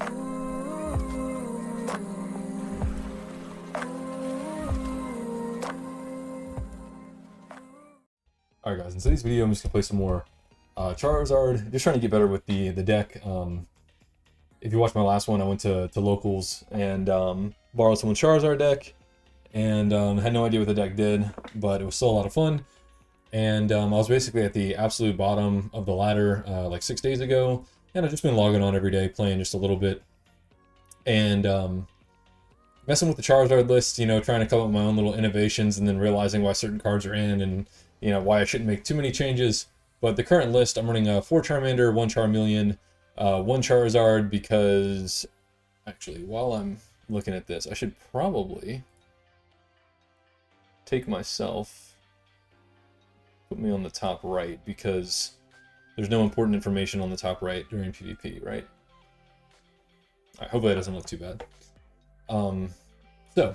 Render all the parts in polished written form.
Alright guys, in today's video I'm just going to play some more Charizard, just trying to get better with the deck. If you watched my last one, I went to locals and borrowed someone's Charizard deck, and had no idea what the deck did, but it was still a lot of fun. And I was basically at the absolute bottom of the ladder like 6 days ago, and I've just been logging on every day, playing just a little bit, and messing with the Charizard list, you know, trying to come up with my own little innovations, and then realizing why certain cards are in, and you know, why I shouldn't make too many changes. But the current list, I'm running 4 Charmander, 1 Charmeleon, 1 Charizard, because actually, while I'm looking at this, I should probably take myself, put me on the top right, because there's no important information on the top right during PvP, right? All right, hopefully that doesn't look too bad. So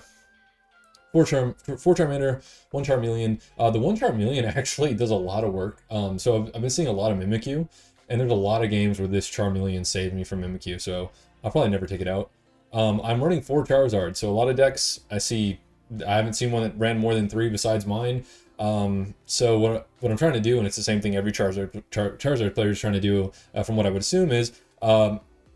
4 Charmander, 1 Charmeleon. The 1 Charmeleon actually does a lot of work. So I've been seeing a lot of Mimikyu, and there's a lot of games where this Charmeleon saved me from Mimikyu, so I'll probably never take it out. I'm running 4 Charizard, so a lot of decks I haven't seen one that ran more than 3 besides mine. So what I'm trying to do, and it's the same thing every Charizard player is trying to do, from what I would assume, is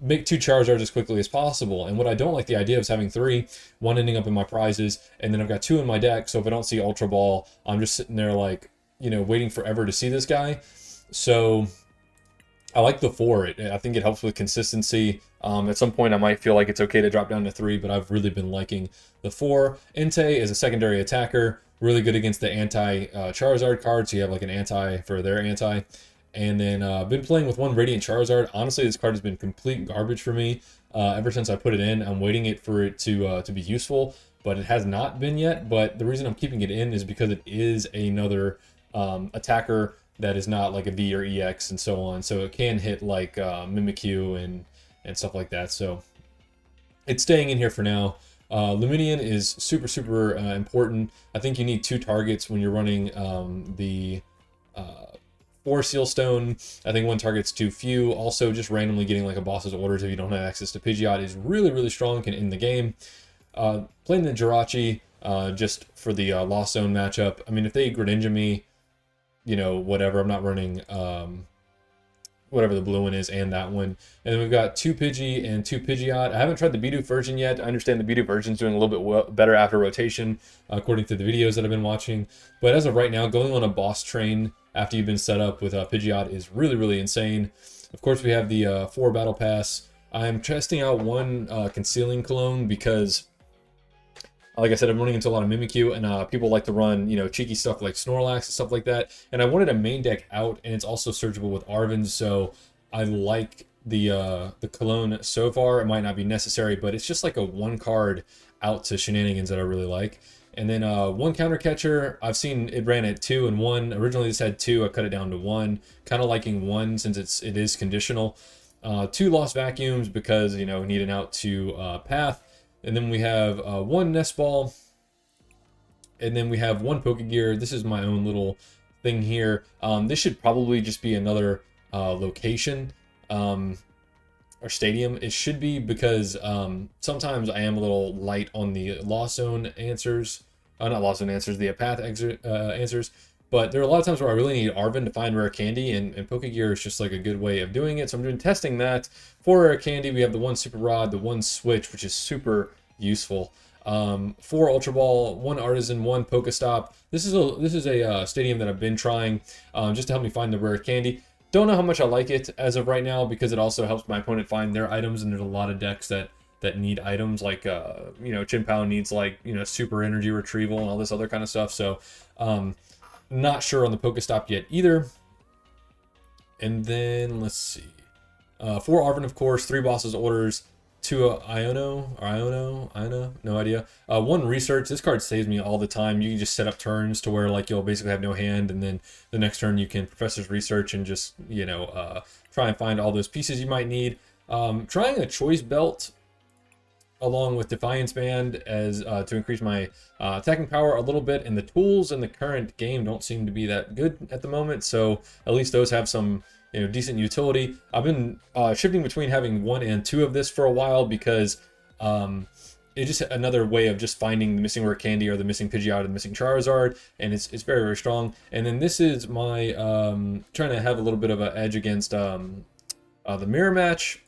make 2 Charizards as quickly as possible. And what I don't like the idea of is having 3, 1 ending up in my prizes, and then I've got 2 in my deck, so if I don't see Ultra Ball, I'm just sitting there like, you know, waiting forever to see this guy. So I like the 4. I think it helps with consistency. At some point I might feel like it's okay to drop down to 3, but I've really been liking the 4. Entei is a secondary attacker, really good against the anti-Charizard card, so you have like an anti for their anti. And then I've been playing with 1 Radiant Charizard. Honestly, this card has been complete garbage for me ever since I put it in. I'm waiting for it to be useful, but it has not been yet. But the reason I'm keeping it in is because it is another attacker that is not like a V or EX and so on. So it can hit like Mimikyu and stuff like that. So it's staying in here for now. Lumineon is super important. I think you need 2 targets when you're running the 4 Sealstone. I think 1 target's too few. Also, just randomly getting like a boss's orders if you don't have access to Pidgeot is really strong, can end the game. Playing the Jirachi just for the Lost Zone matchup. I mean, if they Greninja me, you know, whatever. I'm not running whatever the blue one is and that one. And then we've got 2 Pidgey and 2 Pidgeot. I haven't tried the Bidoof version yet. I understand the Bidoof version is doing a little bit better after rotation, according to the videos that I've been watching. But as of right now, going on a boss train after you've been set up with Pidgeot is really insane. Of course, we have the 4 Battle Pass. I'm testing out 1 Concealing Cologne because, like I said, I'm running into a lot of Mimikyu, and people like to run, you know, cheeky stuff like Snorlax and stuff like that. And I wanted a main deck out, and it's also searchable with Arven, so I like the Cologne so far. It might not be necessary, but it's just like a 1 card out to shenanigans that I really like. And then 1 Counter Catcher. I've seen it ran at 2 and 1. Originally this had 2. I cut it down to 1. Kind of liking 1 since it is conditional. 2 Lost Vacuums because, you know, need an out to Path. And then we have 1 Nest Ball. And then we have 1 Pokegear. This is my own little thing here. This should probably just be another location or stadium. It should be, because sometimes I am a little light on the Lost Zone answers. Not Lost Zone answers, the Path answers. But there are a lot of times where I really need Arven to find rare candy, and Pokegear is just like a good way of doing it. So I'm doing testing that. For rare candy, we have the 1 Super Rod, the 1 Switch, which is super useful. 4 Ultra Ball, 1 Artisan, 1 Pokestop. This is a stadium that I've been trying just to help me find the rare candy. Don't know how much I like it as of right now, because it also helps my opponent find their items, and there's a lot of decks that need items, like you know, Chinpao needs, like, you know, super energy retrieval and all this other kind of stuff. So not sure on the Pokestop yet either. And then let's see, 4 Arven, of course, 3 Boss's Orders, 2 Iono, no idea. 1 Research. This card saves me all the time. You can just set up turns to where, like, you'll basically have no hand, and then the next turn you can Professor's Research and just, you know, try and find all those pieces you might need. Trying a Choice Belt along with Defiance Band as to increase my attacking power a little bit, and the tools in the current game don't seem to be that good at the moment, so at least those have some you know, decent utility. I've been shifting between having 1 and 2 of this for a while because it's just another way of just finding the missing rare candy or the missing Pidgeot or the missing Charizard, and it's very, very strong. And then this is my trying to have a little bit of an edge against the mirror match.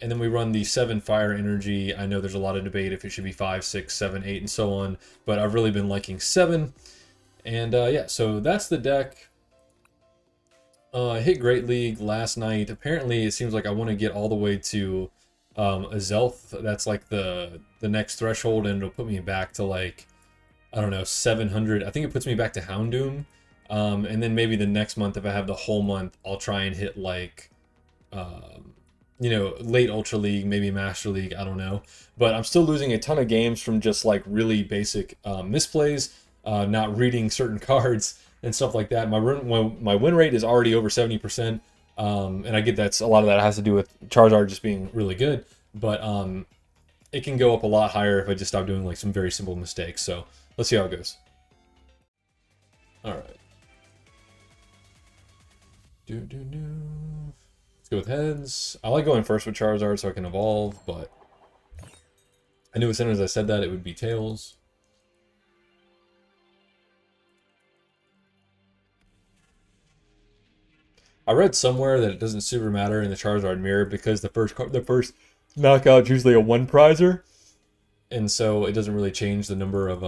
And then we run the 7 fire energy. I know there's a lot of debate if it should be 5, 6, 7, 8, and so on, but I've really been liking 7. And yeah, so that's the deck. I hit Great League last night. Apparently, it seems like I want to get all the way to a Zelth. That's like the next threshold, and it'll put me back to like, I don't know, 700. I think it puts me back to Houndoom. And then maybe the next month, if I have the whole month, I'll try and hit like, you know, late Ultra League, maybe Master League, I don't know. But I'm still losing a ton of games from just like really basic misplays, not reading certain cards and stuff like that. My win rate is already over 70%, and I get that's a lot of that has to do with Charizard just being really good. But it can go up a lot higher if I just stop doing like some very simple mistakes. So let's see how it goes. All right. Let's go with heads. I like going first with Charizard so I can evolve, but I knew as soon as I said that it would be tails. I read somewhere that it doesn't super matter in the Charizard mirror because the first knockout is usually a 1 prizer, and so it doesn't really change the number of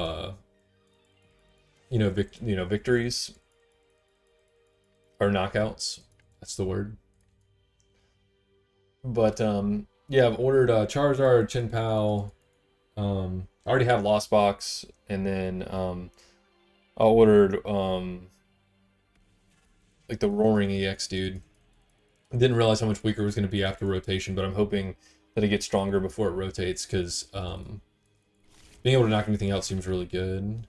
victories or knockouts. That's the word. But yeah, I've ordered Charizard, Chin-Pao. I already have Lost Box, and then I ordered like the Roaring EX dude. I didn't realize how much weaker it was going to be after rotation, but I'm hoping that it gets stronger before it rotates, because being able to knock anything out seems really good.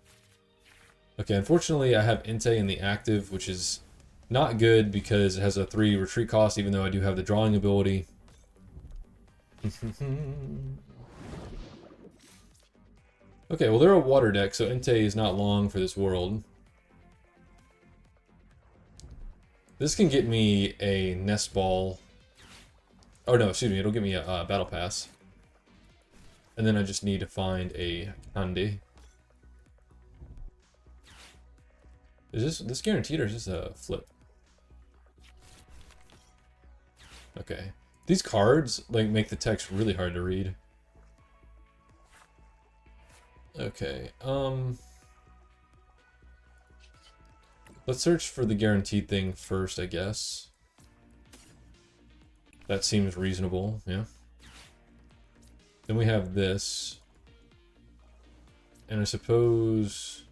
Okay, unfortunately I have Entei in the active, which is not good because it has a 3 retreat cost, even though I do have the drawing ability. Okay, well they're a water deck, so Entei is not long for this world. This can get me a Nest Ball. Oh no, excuse me, it'll give me a Battle Pass. And then I just need to find a Candy. Is this guaranteed or is this a flip? Okay. These cards like make the text really hard to read. Okay, let's search for the guaranteed thing first, I guess. That seems reasonable, yeah. Then we have this. And I suppose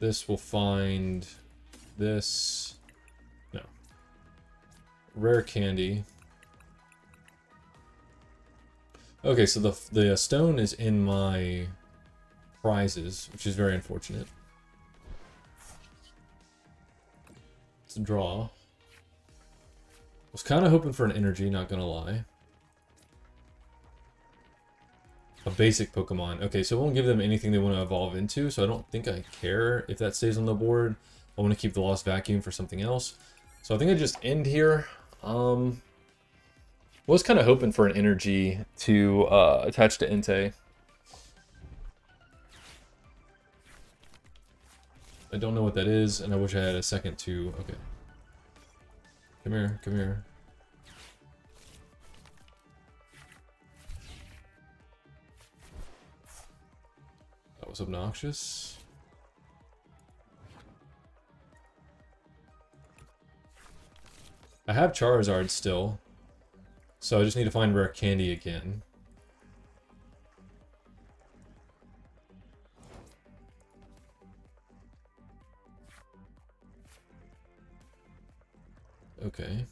this will find this. No. Rare candy. Okay, so the stone is in my prizes, which is very unfortunate. Let's draw. Was kind of hoping for an energy, not gonna lie. A basic Pokemon. Okay, so it won't give them anything they want to evolve into, so I don't think I care if that stays on the board. I want to keep the Lost Vacuum for something else. So I think I just end here. Was kind of hoping for an energy to attach to Entei. I don't know what that is, and I wish I had a second to... Okay. Come here, come here. That was obnoxious. I have Charizard still, so I just need to find Rare Candy again. Okay.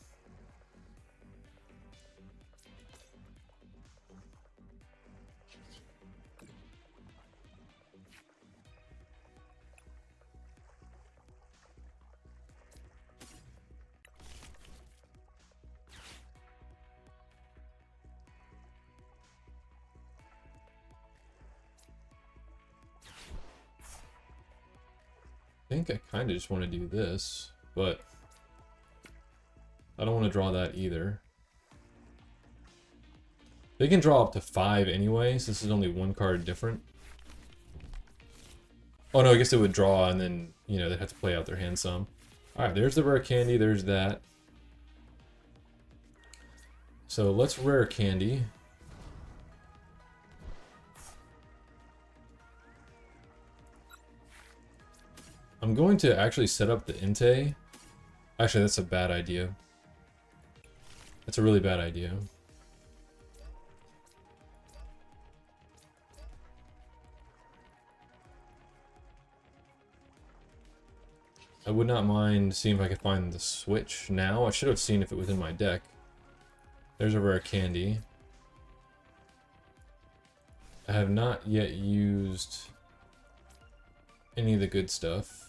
I think I kind of just want to do this. but I don't want to draw that either. They can draw up to 5 anyway, so this is only 1 card different. Oh no, I guess they would draw and then, you know, they'd have to play out their hand some. Alright, there's the rare candy, there's that. So let's rare candy. I'm going to actually set up the Inte. Actually, that's a bad idea. That's a really bad idea. I would not mind seeing if I could find the switch now. I should have seen if it was in my deck. There's a rare candy. I have not yet used any of the good stuff.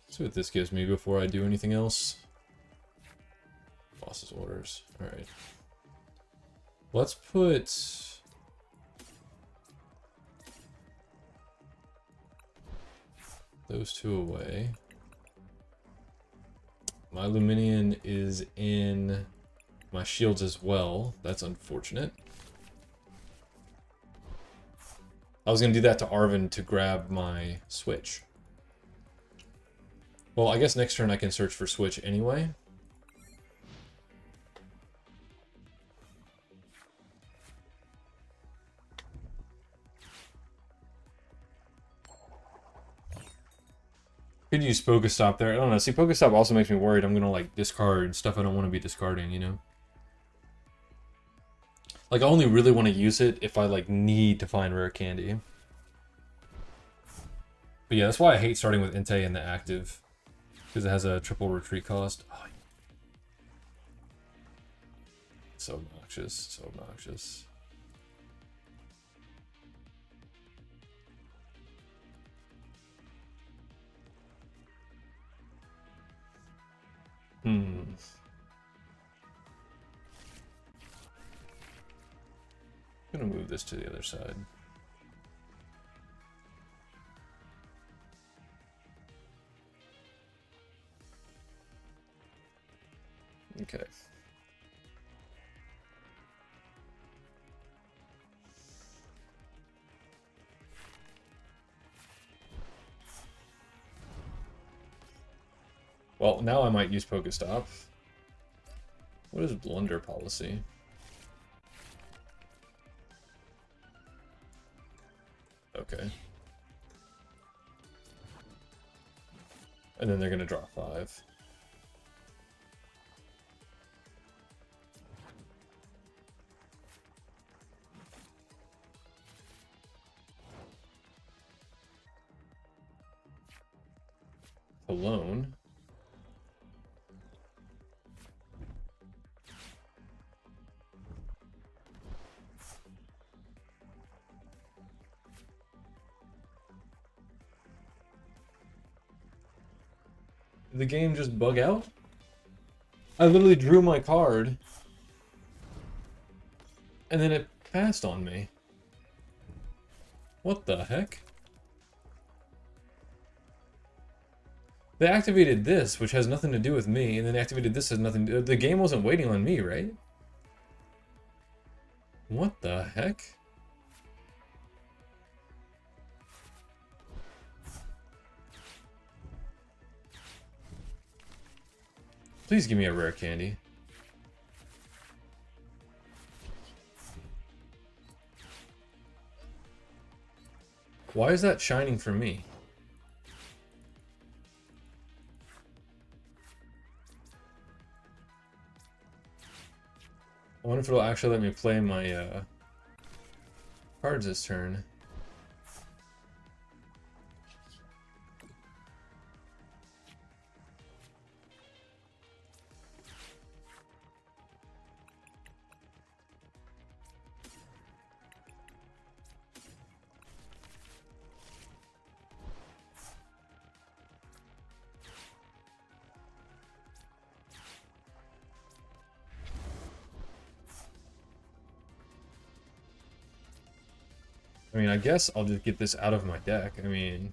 Let's see what this gives me before I do anything else. Boss's orders. Alright. Let's put... those 2 away. My Luminion is in my shields as well. That's unfortunate. I was going to do that to Arvin to grab my switch. Well, I guess next turn I can search for switch anyway. Could use Pokestop there. I don't know. See, Pokestop also makes me worried I'm gonna like discard stuff I don't want to be discarding, you know? Like, I only really want to use it if I like need to find rare candy. But yeah, that's why I hate starting with Inte in the active. Because it has a triple retreat cost. Oh, so obnoxious, so obnoxious. I'm gonna move this to the other side. Okay. Well, now I might use Pokestop. What is blunder policy? Okay. And then they're gonna draw 5. Alone. Did the game just bug out? I literally drew my card and then it passed on me. What the heck? They activated this, which has nothing to do with me, and then activated this has nothing to do. The game wasn't waiting on me, right? What the heck? Please give me a rare candy. Why is that shining for me? I wonder if it'll actually let me play my cards this turn. I mean, I guess I'll just get this out of my deck. I mean,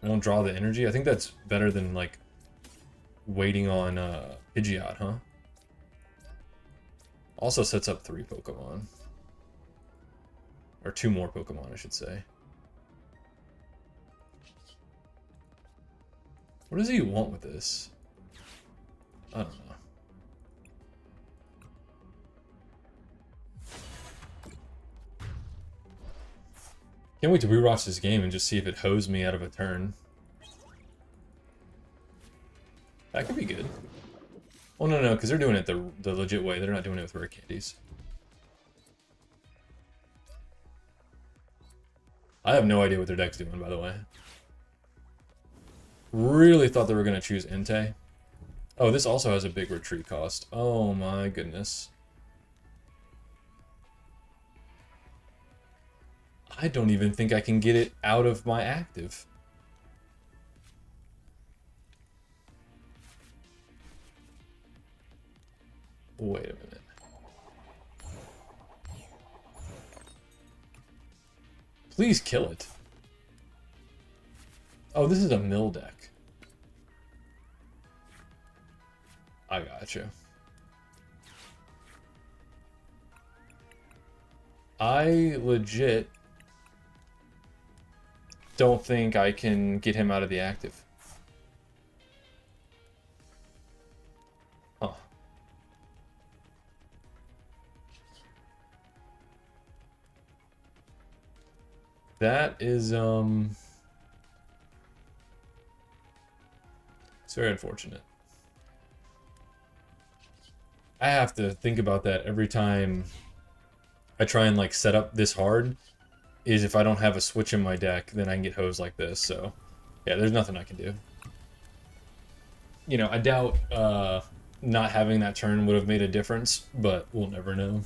I don't draw the energy. I think that's better than, like, waiting on Pidgeot, huh? Also sets up 3 Pokemon. Or 2 more Pokemon, I should say. What does he want with this? I don't know. Can't wait to rewatch this game and just see if it hosed me out of a turn. That could be good. Well, no, because they're doing it the legit way. They're not doing it with rare candies. I have no idea what their deck's doing, by the way. Really thought they were going to choose Entei. Oh, this also has a big retreat cost. Oh my goodness. I don't even think I can get it out of my active. Wait a minute. Please kill it. Oh, this is a mill deck. I gotcha. I legit don't think I can get him out of the active. Huh. That is, it's very unfortunate. I have to think about that every time I try and, like, set up this hard. Is if I don't have a switch in my deck, then I can get hosed like this. So, yeah, there's nothing I can do. You know, I doubt not having that turn would have made a difference, but we'll never know.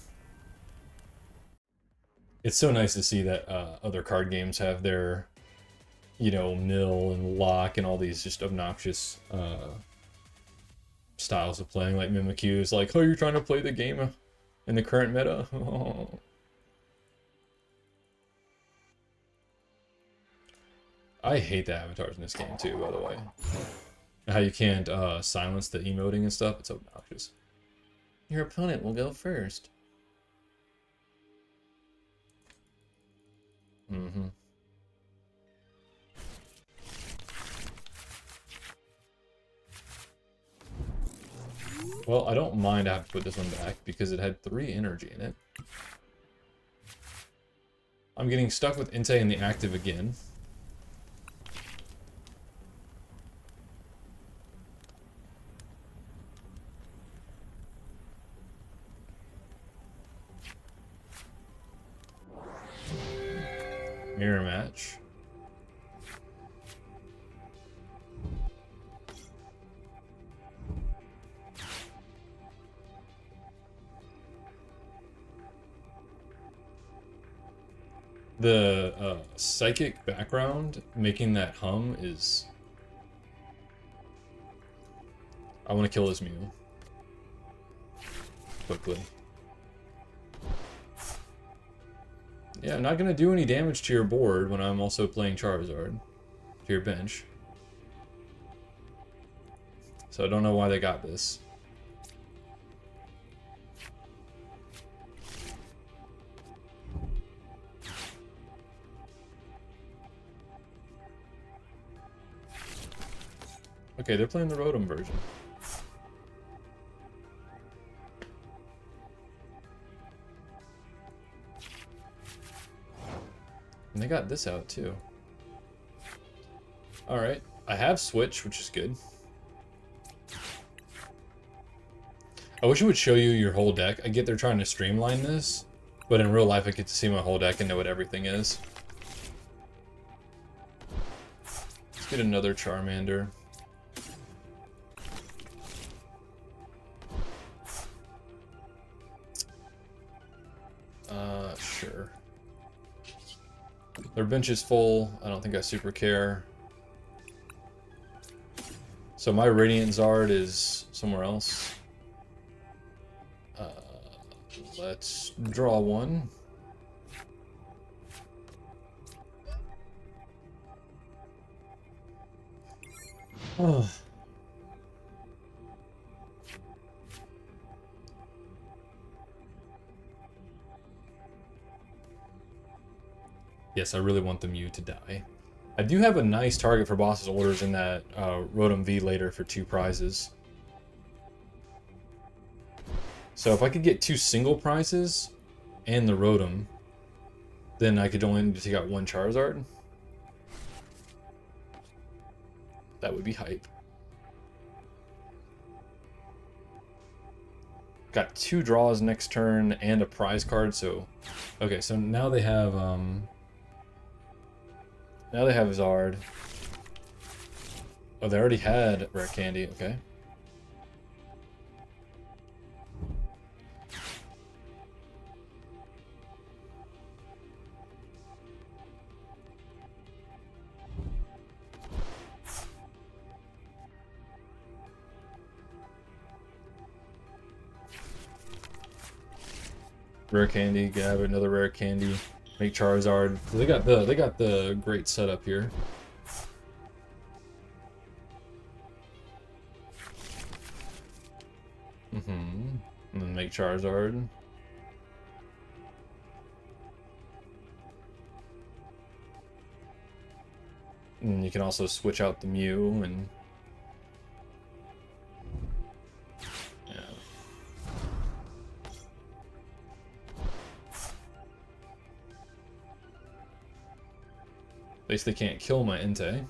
It's so nice to see that other card games have their, you know, mill and lock and all these just obnoxious styles of playing. Like Mimikyu is like, oh, you're trying to play the game in the current meta? Oh. I hate the avatars in this game too, by the way. How you can't silence the emoting and stuff, it's obnoxious. Your opponent will go first. Mm-hmm. Well, I don't mind I have to put this one back because it had 3 energy in it. I'm getting stuck with Entei in the active again. Mirror match. The psychic background making that hum is... I want to kill this Mew. Quickly. Yeah, I'm not going to do any damage to your board when I'm also playing Charizard. To your bench. So I don't know why they got this. Okay, they're playing the Rotom version. And they got this out too. Alright, I have Switch, which is good. I wish it would show you your whole deck. I get they're trying to streamline this, but in real life I get to see my whole deck and know what everything is. Let's get another Charmander. Sure. Their bench is full. I don't think I super care. So my Radiant Zard is somewhere else. Let's draw one. Oh. Yes, I really want the Mew to die. I do have a nice target for boss's orders in that Rotom V later for 2 prizes. So if I could get 2 single prizes and the Rotom, then I could only need to take out 1 Charizard. That would be hype. Got 2 draws next turn and a prize card, so... Okay, so now they have, now they have Zard. Oh, they already had Rare Candy, okay. Rare Candy, grab another Rare Candy, make Charizard. So they got the great setup here. And then make Charizard. And you can also switch out the Mew and yeah. At least they can't kill my Entei.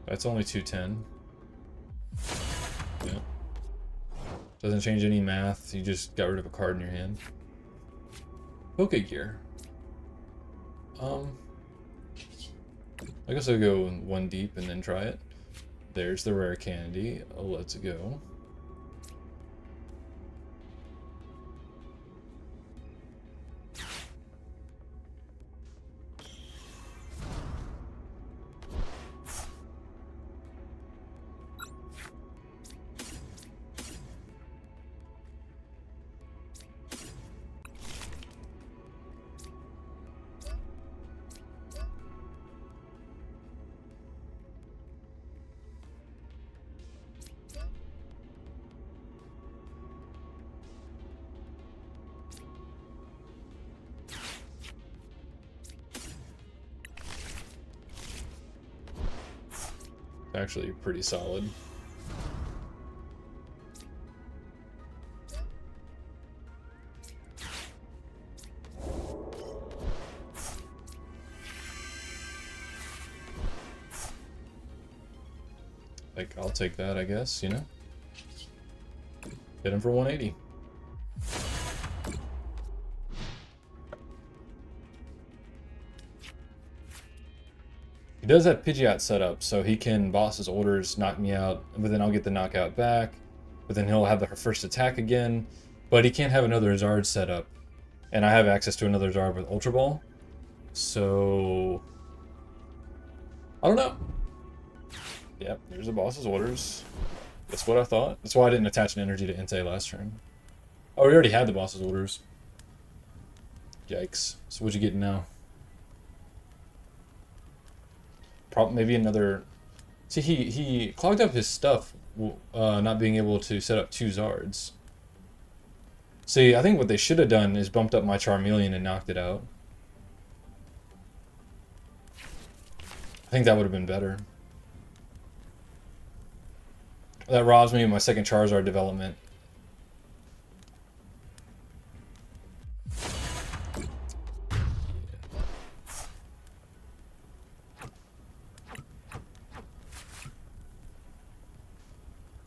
That's only 210. Yeah. Doesn't change any math. You just got rid of a card in your hand. Pokegear. I guess I'll go 1 deep and then try it. There's the Rare Candy. Let's go. Actually pretty solid. Like, I'll take that, I guess, you know? Hit him for 180. He does have Pidgeot set up, so he can boss his orders, knock me out, but then I'll get the knockout back. But then he'll have the first attack again. But he can't have another Zard set up. And I have access to another Zard with Ultra Ball. So... I don't know. Yep, there's the boss's orders. That's what I thought. That's why I didn't attach an energy to Entei last turn. Oh, we already had the boss's orders. Yikes. So what'd you get now? Probably maybe another... See, he clogged up his stuff, not being able to set up 2 Zards. See, I think what they should have done is bumped up my Charmeleon and knocked it out. I think that would have been better. That robs me of my second Charizard development.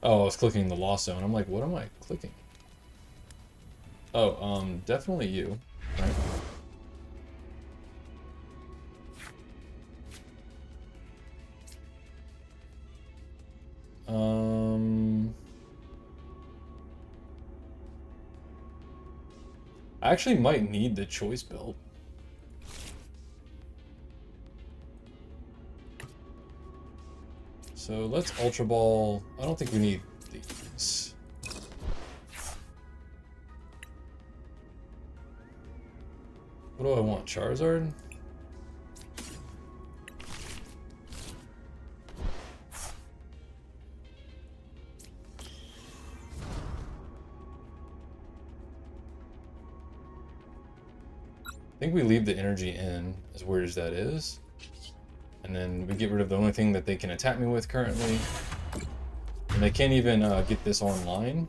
Oh, I was clicking the Lost Zone. I'm like, what am I clicking? Oh, definitely you. Right. I actually might need the choice belt. So let's Ultra Ball. I don't think we need these. What do I want? Charizard? I think we leave the energy in, as weird as that is. And then we get rid of the only thing that they can attack me with currently. And they can't even get this online.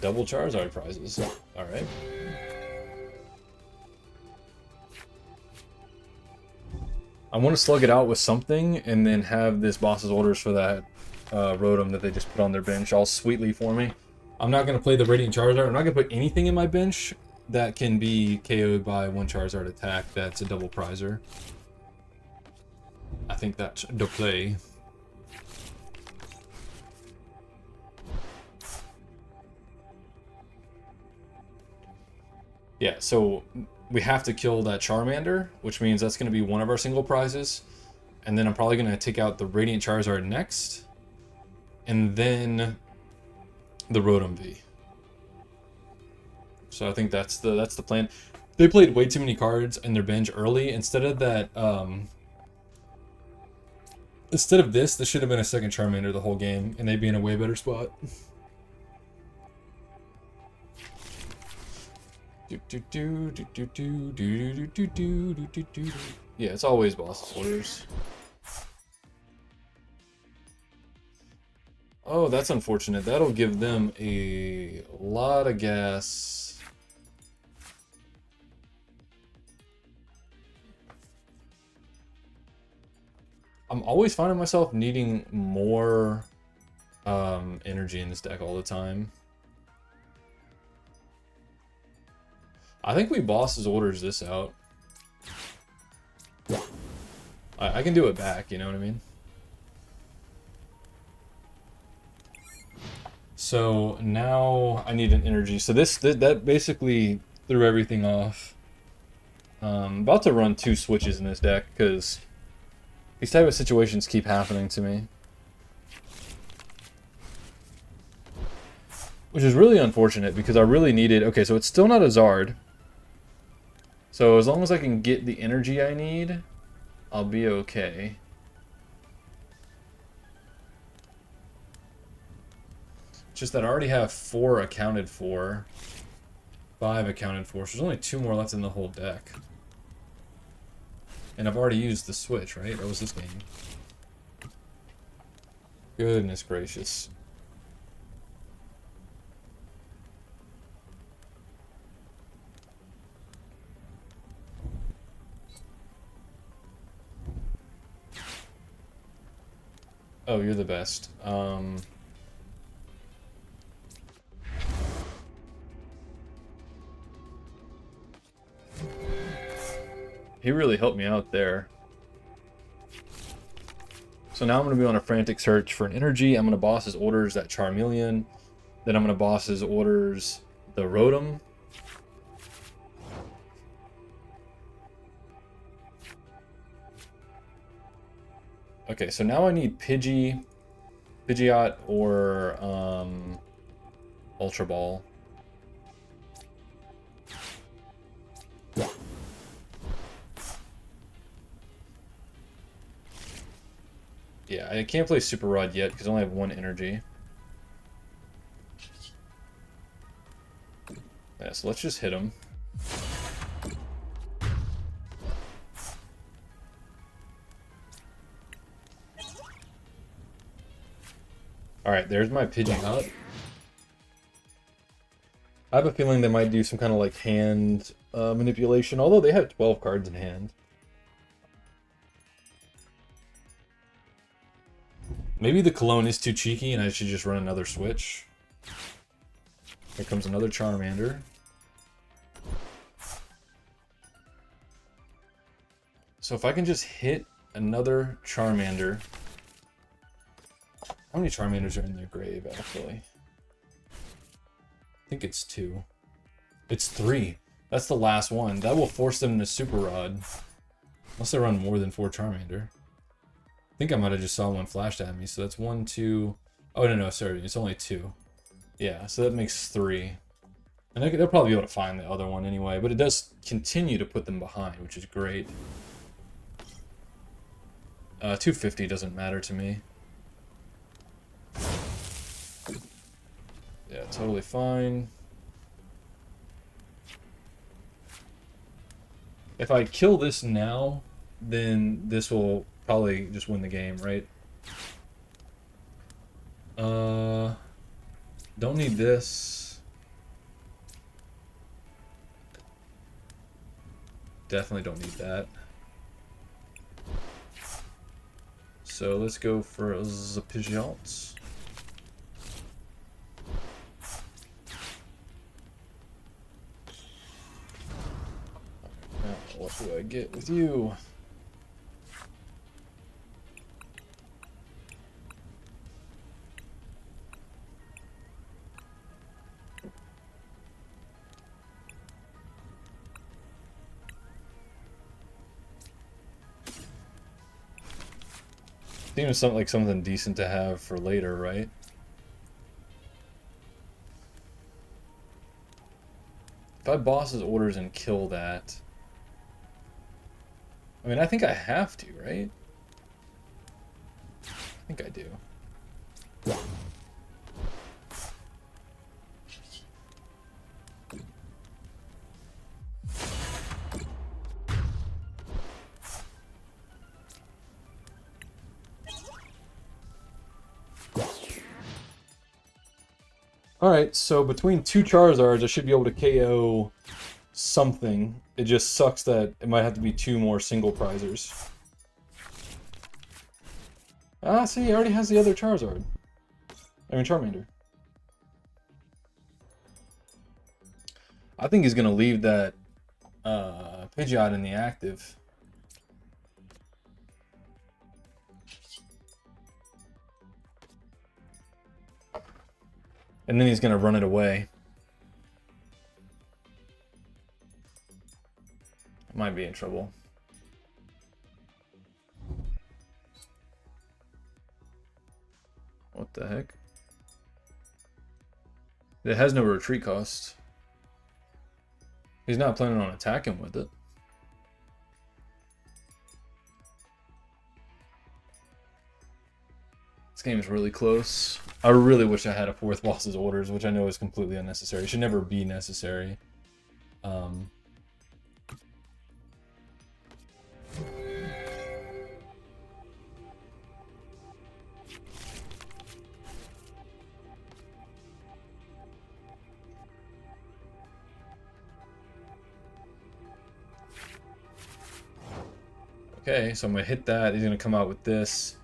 Double Charizard prizes. Alright. I want to slug it out with something and then have this boss's orders for that Rotom that they just put on their bench all sweetly for me. I'm not going to play the Radiant Charizard. I'm not going to put anything in my bench that can be KO'd by one Charizard attack that's a double prizer. I think that's the play. Yeah, so we have to kill that Charmander, which means that's going to be one of our single prizes. And then I'm probably going to take out the Radiant Charizard next. And then the Rotom V. So I think that's the plan. They played way too many cards in their bench early. Instead of that, instead of this should have been a second Charmander the whole game, and they'd be in a way better spot. Yeah, it's always boss orders. Oh, that's unfortunate. That'll give them a lot of gas. I'm always finding myself needing more energy in this deck all the time. I think we boss's orders this out. I can do it back, you know what I mean? So now I need an energy. So that basically threw everything off. About to run 2 switches in this deck because these type of situations keep happening to me. Which is really unfortunate because I really needed... Okay, so it's still not a Zard. So as long as I can get the energy I need, I'll be okay. Just that I already have 4 accounted for. 5 accounted for. So there's only 2 more left in the whole deck. And I've already used the switch, right? Or was this game? Goodness gracious. Oh, you're the best. He really helped me out there. So now I'm going to be on a frantic search for an energy. I'm going to boss his orders that Charmeleon. Then I'm going to boss his orders the Rotom. Okay, so now I need Pidgeot, or Ultra Ball. Yeah, I can't play Super Rod yet because I only have 1 energy. Yeah, so let's just hit him. Alright, there's my Pidgeot. I have a feeling they might do some kind of like hand manipulation, although they have 12 cards in hand. Maybe the Cologne is too cheeky and I should just run another switch. Here comes another Charmander. So if I can just hit another Charmander, How many Charmanders are in their grave, actually? I think it's 2. It's 3. That's the last one. That will force them to Super Rod. Unless they run more than 4 Charmander. I think I might have just saw one flashed at me. So that's 1, 2... Oh, no, sorry. It's only 2. Yeah, so that makes 3. And they'll probably be able to find the other one anyway. But it does continue to put them behind, which is great. 250 doesn't matter to me. Yeah, totally fine. If I kill this now, then this will probably just win the game, right? Don't need this. Definitely don't need that. So let's go for the Pidgeot. What do I get with you? Seems something decent to have for later, right? If I boss's orders and kill that, I mean, I think I have to, right? I think I do. Alright, so between 2 Charizards, I should be able to KO something. It just sucks that it might have to be 2 more single prizers. Ah, see, he already has the other Charizard. I mean, Charmander. I think he's going to leave that Pidgeot in the active. And then he's going to run it away. Might be in trouble. What the heck? It has no retreat cost. He's not planning on attacking with it. This game is really close. I really wish I had a 4th boss's orders, which I know is completely unnecessary. It should never be necessary. Okay, so I'm going to hit that. He's going to come out with this.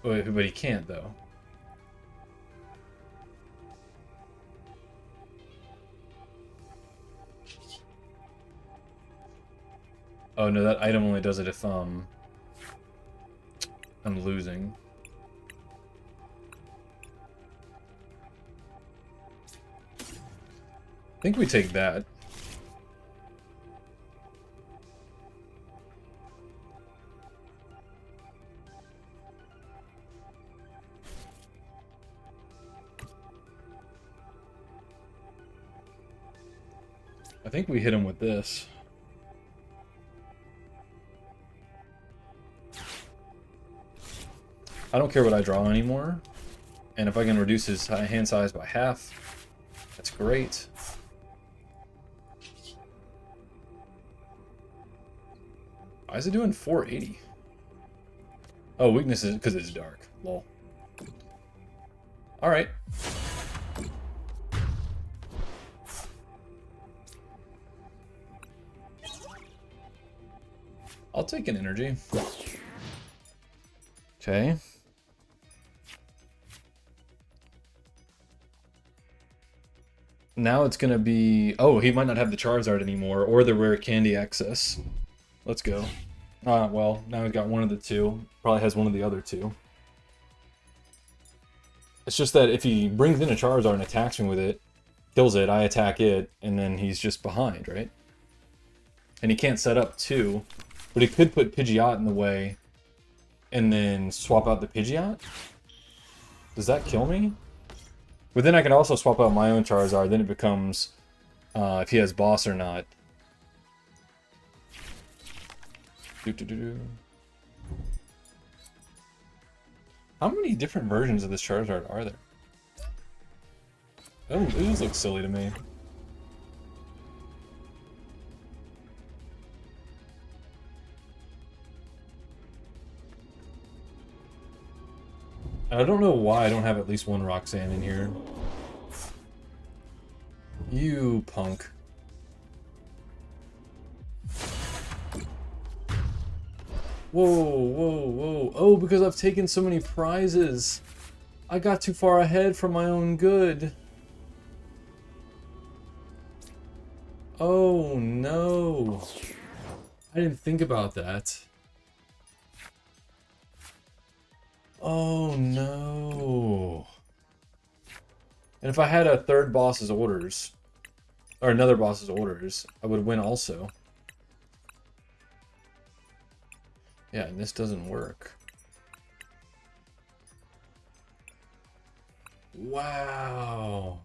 But he can't, though. Oh no, that item only does it if I'm losing. I think we take that. I think we hit him with this. I don't care what I draw anymore. And if I can reduce his hand size by half, that's great. Why is it doing 480? Oh, weakness is because it's dark. Lol. Alright. I'll take an energy. Okay. Now it's gonna be... Oh, he might not have the Charizard anymore, or the Rare Candy access. Let's go. Well, now he's got one of the two. Probably has one of the other two. It's just that if he brings in a Charizard and attacks me with it, kills it, I attack it, and then he's just behind, right? And he can't set up two, but he could put Pidgeot in the way and then swap out the Pidgeot? Does that kill me? But then I can also swap out my own Charizard, then it becomes if he has boss or not. How many different versions of this Charizard are there? Oh, it just looks silly to me. I don't know why I don't have at least one Roxanne in here. You punk. Whoa, whoa, whoa. Oh, because I've taken so many prizes. I got too far ahead for my own good. Oh, no. I didn't think about that. Oh, no. And if I had a third boss's orders, or another boss's orders, I would win also. Yeah, and this doesn't work. Wow.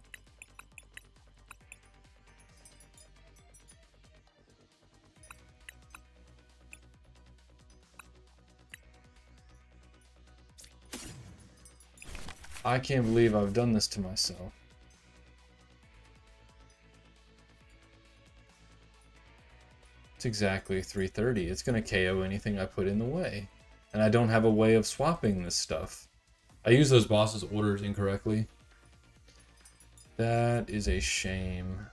I can't believe I've done this to myself. It's exactly 330. It's going to KO anything I put in the way. And I don't have a way of swapping this stuff. I use those bosses' orders incorrectly. That is a shame.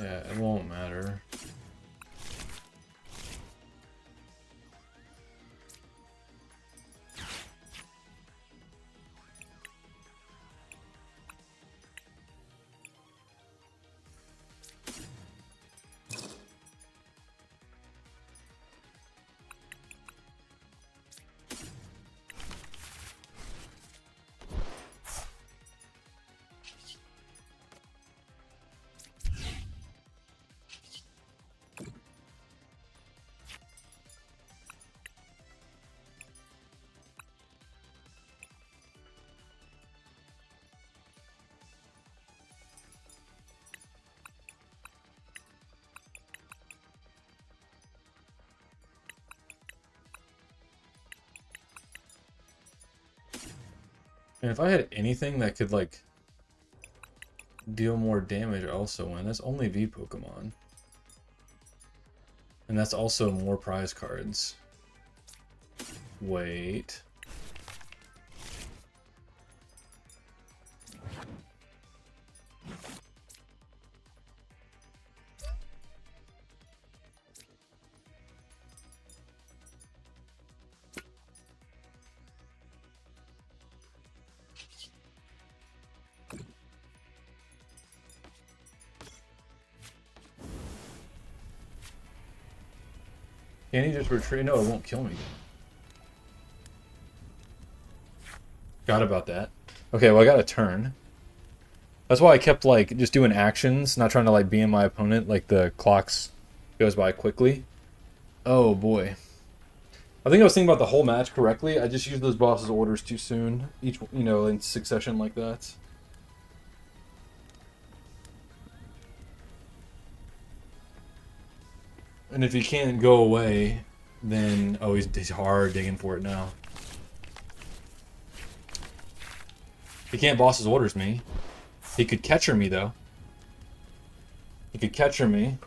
Yeah, it won't matter. And if I had anything that could, like, deal more damage, I also win. That's only V Pokemon. And that's also more prize cards. Wait. Can he just retreat? No, it won't kill me. Forgot about that. Okay, well I got a turn. That's why I kept like just doing actions, not trying to like be in my opponent, like the clocks goes by quickly. Oh boy. I think I was thinking about the whole match correctly. I just used those bosses' orders too soon. Each, you know, in succession like that. And if he can't go away, then... Oh, he's hard digging for it now. He can't boss his orders me. He could catcher me, though. He could catcher me.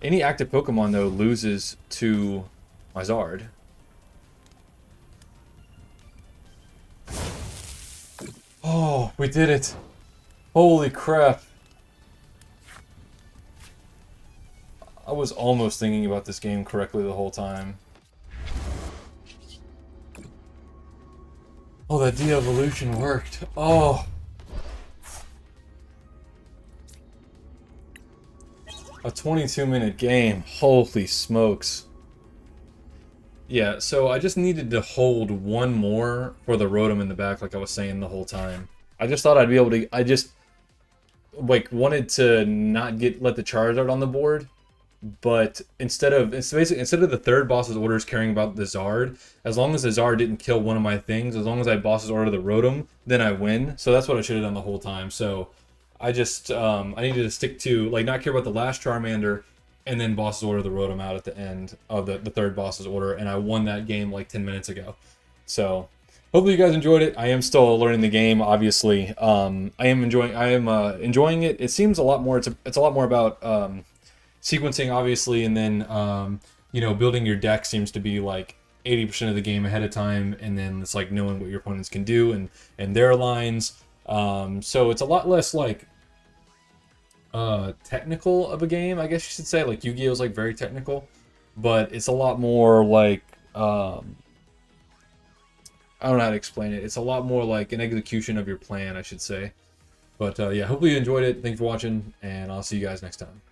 Any active Pokemon, though, loses to my Zard. Oh, we did it. Holy crap. I was almost thinking about this game correctly the whole time. Oh, that de-evolution worked. Oh. A 22-minute game. Holy smokes. Yeah, so I just needed to hold one more for the rotom in the back, like I was saying the whole time. I just thought I'd be able to. I just like wanted to not let the Charizard on the board, but instead of the third boss's orders caring about the Zard, as long as the Zard didn't kill one of my things, as long as I boss's order the Rotom, then I win. So that's what I should have done the whole time. So I just I needed to stick to like not care about the last Charmander, and then boss's order the Rotom out at the end of the third boss's order, and I won that game like 10 minutes ago. So hopefully you guys enjoyed it. I am still learning the game, obviously. I am enjoying it. It seems a lot more. It's a lot more about sequencing, obviously, and then you know, building your deck seems to be like 80% of the game ahead of time, and then it's like knowing what your opponents can do and their lines. So it's a lot less like technical of a game, I guess you should say. Like Yu-Gi-Oh is like very technical, but it's a lot more like I don't know how to explain it. It's a lot more like an execution of your plan, I should say. But yeah, hopefully you enjoyed it. Thanks for watching, and I'll see you guys next time.